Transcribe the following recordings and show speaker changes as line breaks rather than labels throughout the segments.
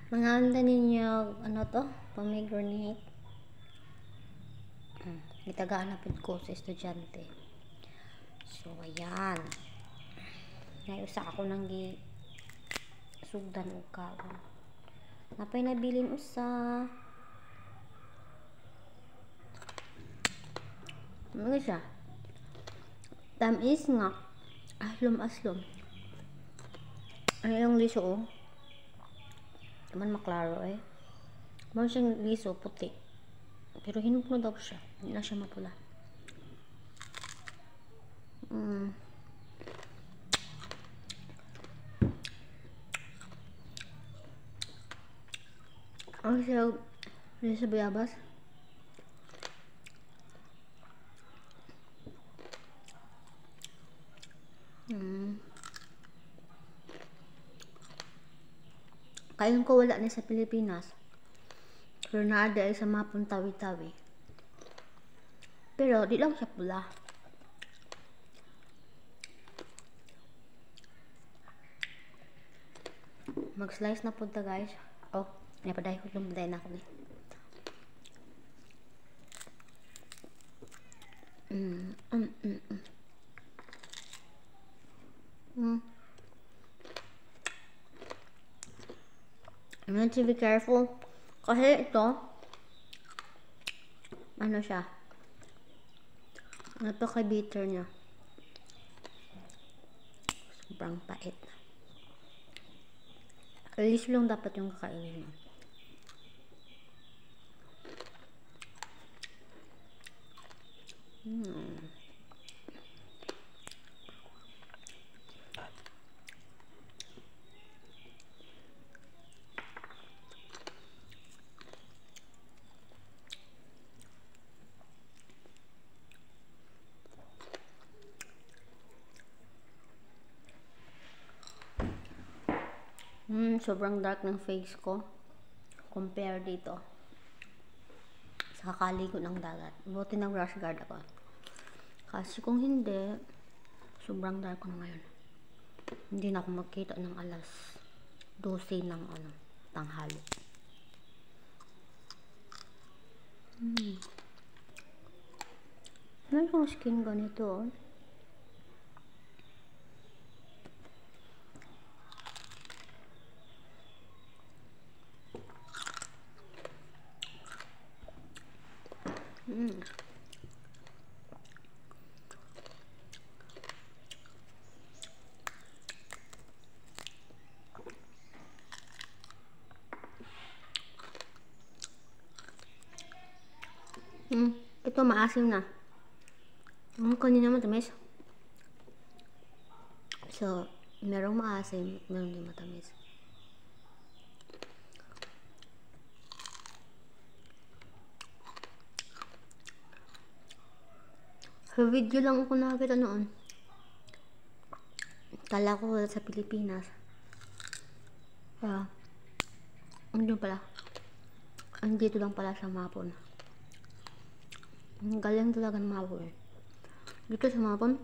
Manganda ninyo, ano to? Pomegranate. Itagaan na po ko sa estudyante. So, ayan. Naiusa ako nang sugdan o kaon. Napay nabilin usa. Ano siya? Tamis nga. Aslom-aslom. Ano yung liso oh? Naman maklaro eh. Meron siyang liso, puti. Pero hinog na daw siya. Hindi na siya mapula. Ano siya? Ano sa bayabas? Kayon ko wala na sa Pilipinas. Pero naada ay sa mapong tawi-tawi. Pero di lang siya pula. Mag-slice na punta guys. Oh, napaday ko itong buday na ako eh. You need to be careful. Kasi ito, ano siya? Napaka-bitter niya. Sobrang pait. Alis lang dapat yung kakainin mo. Sobrang dark ng face ko compare dito sa kakaligo ng dagat. Buti ng brush guard ako. Kasi kung hindi, sobrang dark ko na ngayon. Hindi na ako magkita ng alas 12 ng tanghali. Ano yung skin ganito? Ito maasim na. Kanina matamis. So, merong maasim, meron din matamis. Sa video lang ako nakakita noon. Kala ko sa Pilipinas. Ano pala? Andito lang pala sa Mapon. Ang galing talaga ng Mapon. Dito sa Mapon,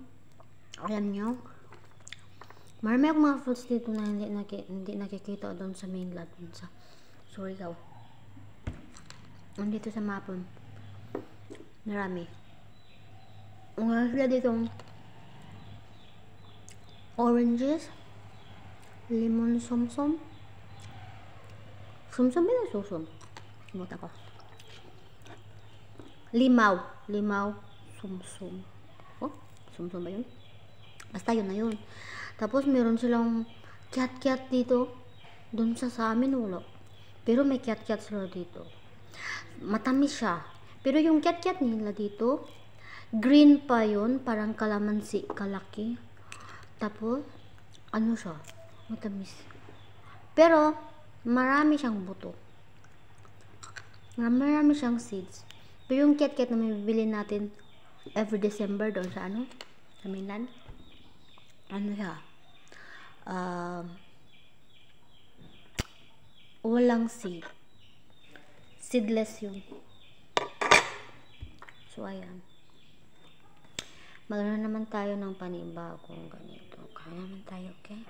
alam nyo, marami akong mga fruits dito na hindi nakikita doon sa mainland. Sorry daw. Andito sa Mapon, marami. Wala sila dito oranges, lemon sumsum. Sumsum ba na susum? Sumuta ko. Limaw, sumsum. Oh, sumsum ba yun? Basta yun na yun. Tapos meron silang kiat-kiat dito. Doon sa amin wala. Pero may kiat-kiat sila dito. Matamis siya. Pero yung kiat-kiat nila dito, green pa yun. Parang kalamansi kalaki. Tapos, ano siya? Matamis. Pero, marami siyang buto. Marami siyang seeds. Pero yung kiat-kiat na mabibili natin every December doon sa sa mainland. Ano siya? Walang seed. Seedless yun. So, ayan. Magano naman tayo ng panibagong ganito. Kaya naman tayo, okay?